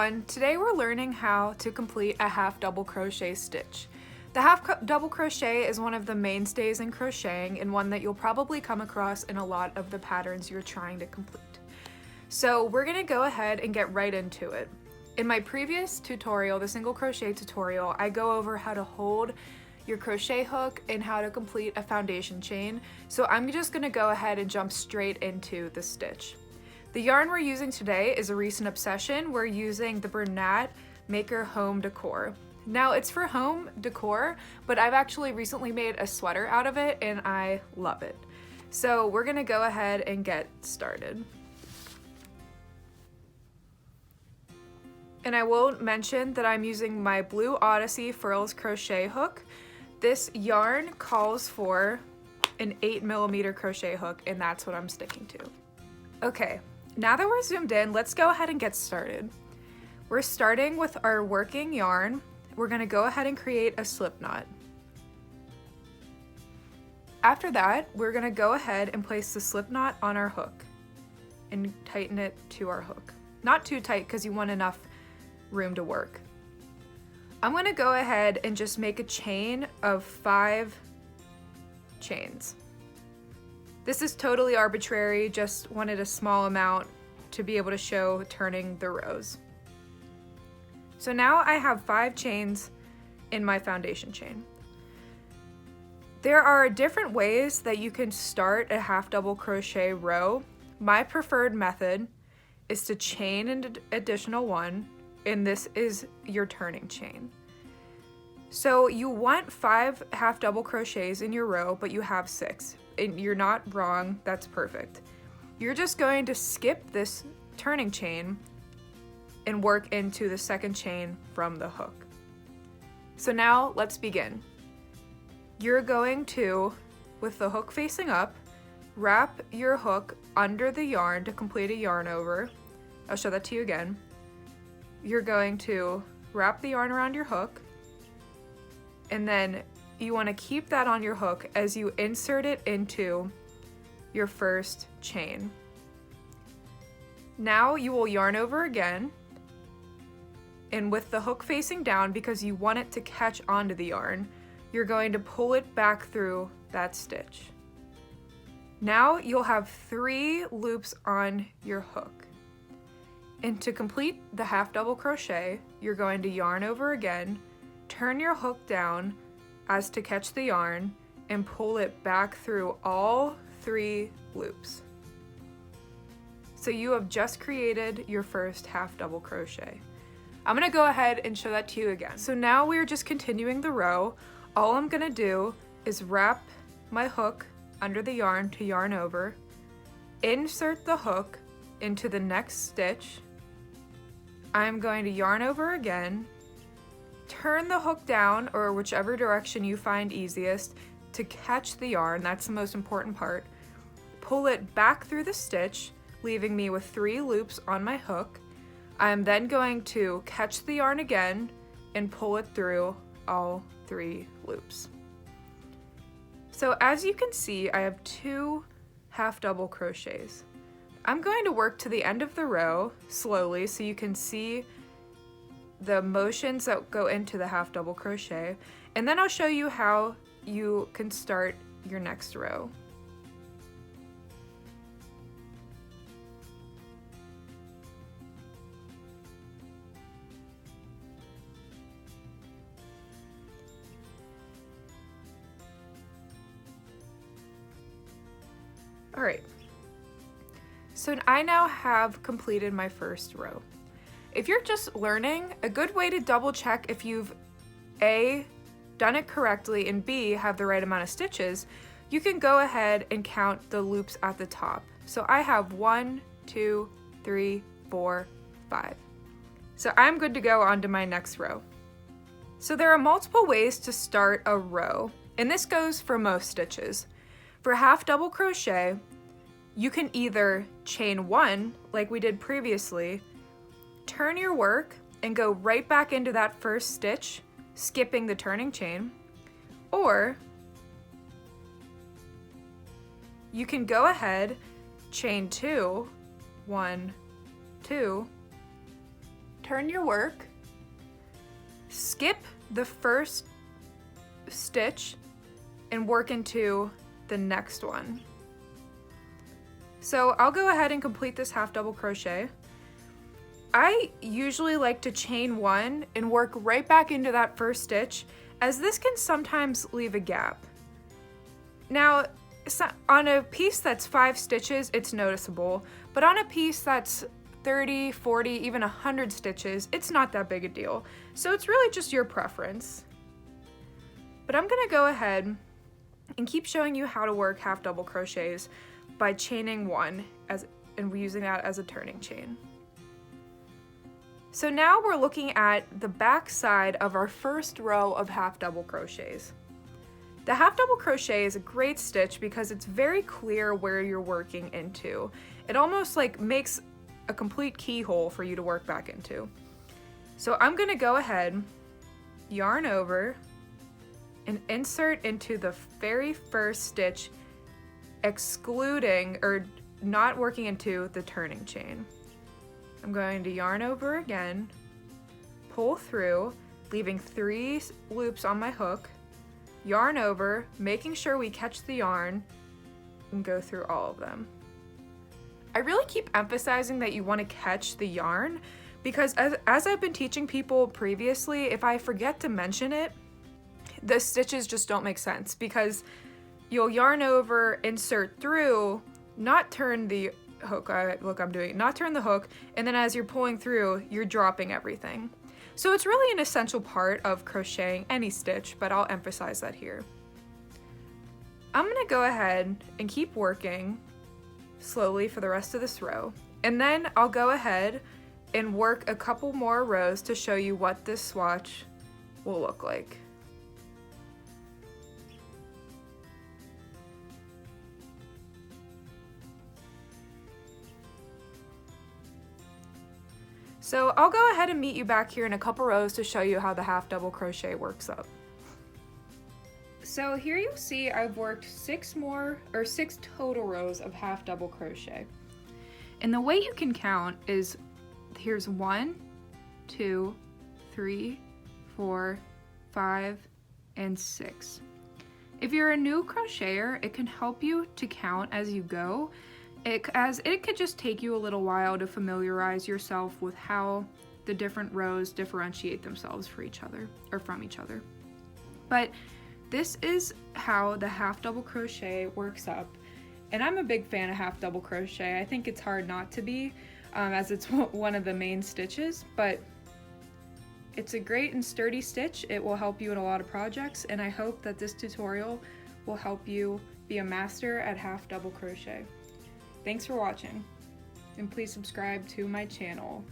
everyone, today we're learning how to complete a half double crochet stitch. The half double crochet is one of the mainstays in crocheting and one that you'll probably come across in a lot of the patterns you're trying to complete. So we're going to go ahead and get right into it. In my previous tutorial, the single crochet tutorial, I go over how to hold your crochet hook and how to complete a foundation chain. So I'm just going to go ahead and jump straight into the stitch. The yarn we're using today is a recent obsession. We're using the Bernat Maker Home Decor. Now it's for home decor, but I've actually recently made a sweater out of it and I love it. So we're gonna go ahead and get started. And I will mention that I'm using my blue Odyssey Furls crochet hook. This yarn calls for an 8mm crochet hook and that's what I'm sticking to. Okay. Now that we're zoomed in, let's go ahead and get started. We're starting with our working yarn. We're gonna go ahead and create a slip knot. After that, we're gonna go ahead and place the slip knot on our hook and tighten it to our hook. Not too tight because you want enough room to work. I'm gonna go ahead and just make a chain of 5 chains. This is totally arbitrary, just wanted a small amount to be able to show turning the rows. So now I have 5 chains in my foundation chain. There are different ways that you can start a half double crochet row. My preferred method is to chain an additional one, and this is your turning chain. So you want 5 half double crochets in your row, but you have 6. And you're not wrong, that's perfect. You're just going to skip this turning chain and work into the second chain from the hook. So now let's begin. You're going to, with the hook facing up, wrap your hook under the yarn to complete a yarn over. I'll show that to you again. You're going to wrap the yarn around your hook, and then you want to keep that on your hook as you insert it into your first chain. Now you will yarn over again, and with the hook facing down, because you want it to catch onto the yarn, you're going to pull it back through that stitch. Now you'll have 3 loops on your hook. And to complete the half double crochet, you're going to yarn over again, turn your hook down as to catch the yarn, and pull it back through all 3 loops. So you have just created your first half double crochet. I'm gonna go ahead and show that to you again. So now we're just continuing the row. All I'm gonna do is wrap my hook under the yarn to yarn over, insert the hook into the next stitch. I'm going to yarn over again, turn the hook down, or whichever direction you find easiest, to catch the yarn. That's the most important part. Pull it back through the stitch, leaving me with 3 loops on my hook. I'm then going to catch the yarn again and pull it through all 3 loops. So as you can see, I have 2 half double crochets. I'm going to work to the end of the row slowly so you can see the motions that go into the half double crochet, and then I'll show you how you can start your next row. All right, so I now have completed my first row. If you're just learning, a good way to double check if you've A, done it correctly, and B, have the right amount of stitches, you can go ahead and count the loops at the top. So I have 1, 2, 3, 4, 5. So I'm good to go on to my next row. So there are multiple ways to start a row, and this goes for most stitches. For half double crochet, you can either chain 1, like we did previously, turn your work and go right back into that first stitch, skipping the turning chain, or you can go ahead, chain 2, 1, 2, turn your work, skip the first stitch, and work into the next one. So I'll go ahead and complete this half double crochet. I usually like to chain one and work right back into that first stitch, as this can sometimes leave a gap. Now, on a piece that's 5 stitches, it's noticeable, but on a piece that's 30, 40, even 100 stitches, it's not that big a deal. So it's really just your preference. But I'm gonna go ahead and keep showing you how to work half double crochets by chaining one and using that as a turning chain. So now we're looking at the back side of our first row of half double crochets. The half double crochet is a great stitch because it's very clear where you're working into. It almost like makes a complete keyhole for you to work back into. So I'm gonna go ahead, yarn over, and insert into the very first stitch, excluding or not working into the turning chain. I'm going to yarn over again, pull through, leaving 3 loops on my hook, yarn over, making sure we catch the yarn, and go through all of them. I really keep emphasizing that you want to catch the yarn because as I've been teaching people previously, if I forget to mention it, the stitches just don't make sense because you'll yarn over, insert through, not turn the hook, not turn the hook, and then as you're pulling through, you're dropping everything. So it's really an essential part of crocheting any stitch, but I'll emphasize that here. I'm gonna go ahead and keep working slowly for the rest of this row, and then I'll go ahead and work a couple more rows to show you what this swatch will look like. So I'll go ahead and meet you back here in a couple rows to show you how the half double crochet works up. So here you'll see I've worked 6 total rows of half double crochet. And the way you can count is, here's 1, 2, 3, 4, 5, and 6. If you're a new crocheter, it can help you to count as you go, as it could just take you a little while to familiarize yourself with how the different rows differentiate themselves from each other. But this is how the half double crochet works up, and I'm a big fan of half double crochet. I think it's hard not to be, as it's one of the main stitches, but it's a great and sturdy stitch. It will help you in a lot of projects, and I hope that this tutorial will help you be a master at half double crochet. Thanks for watching, and please subscribe to my channel.